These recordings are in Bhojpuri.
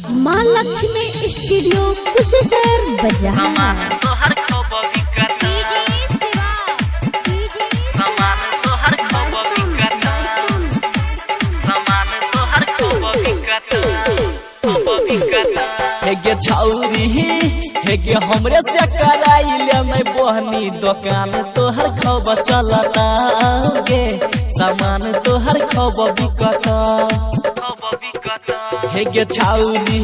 माँ लक्ष्मी स्टूडियो कुशेश्वर बाजार। हेगे छौरी हेगे हमरे से कराइले मैं बहनी दुकान तोहर खब चलता गे सामान तोहर खब बिकता हेगे छौरी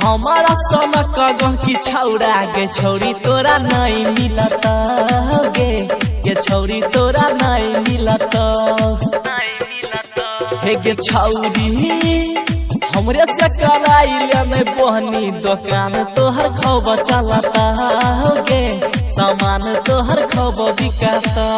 हमारा सनक गह की छौरा गे छौरी तोरा नहीं मिलता गे छौरी तोरा नहीं मिलता हेगे छौरी हमरे से कराइले मैं बहनी दुकान तोहर खब चलता गे सामान तोहर खब बिकता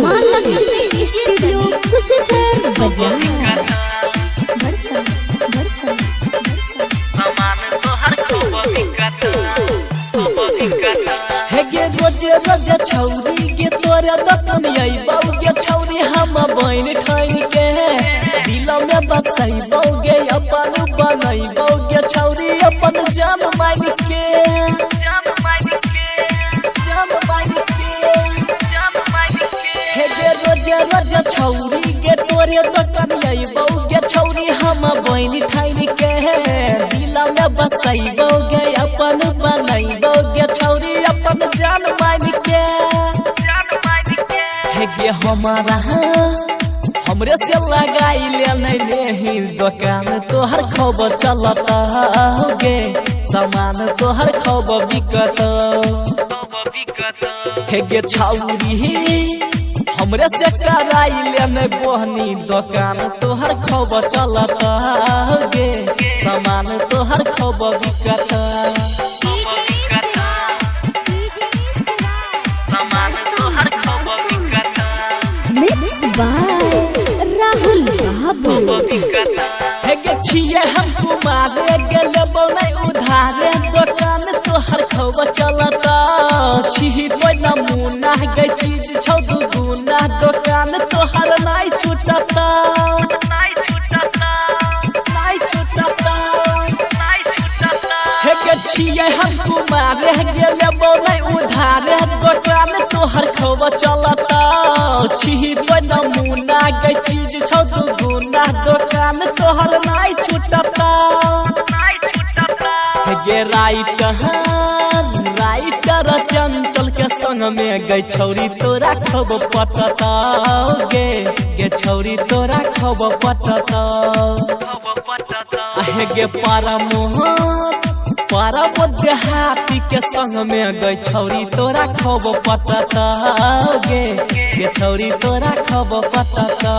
माँ लक्ष्मी स्टूडियो कुशेश्वर बाजार। हेगे रोजे रोजे छौरी गे तोरे दतन अइबौ गे छौरी हम बहन ठन के दिल में बसैबौ गे अपन बनैबौ गे छौरी अपन जान मान के हेगे रोजे रोजे छौरी गे तोरे दतन अइबौ गे छौरी हम बहन ठन के दिल में बसैबौ गे अपन बनैबौ गे छौरी अपन जान मान के हेगे हमारा हमरे से लगाइले नहीं दुकान तोहर खब चलता गे सामान तोहर खब बिकता हेगे छौरी हमरे से कराइले नहीं बहनी दुकान तोहर खब चलता गे सामान तोहर खब बिकता मिक्स बाय राहुल बाबू। हेगे छिए हम कुमारे गेले बनै उधारे दुकान तोहर खब चलता छी तो नमूना गे चीज छौ दुगुना दुकान तोहर नहीं छूटता हेगे छिए हम कुमारे गेले बनै उधारे दुकान तोहर खब चलता छी तो नमूना गे चीज छौ दुगुना दुकान तोहर नहीं छूटता हेगे राइटर चंचल के संग में गई छौरी तोरा खब पटता गे छौरी तोरा खब पटता हेगे परम देहाती के संग में गई छौरी तोरा खब पटता गे छौरी तोरा खब पटता।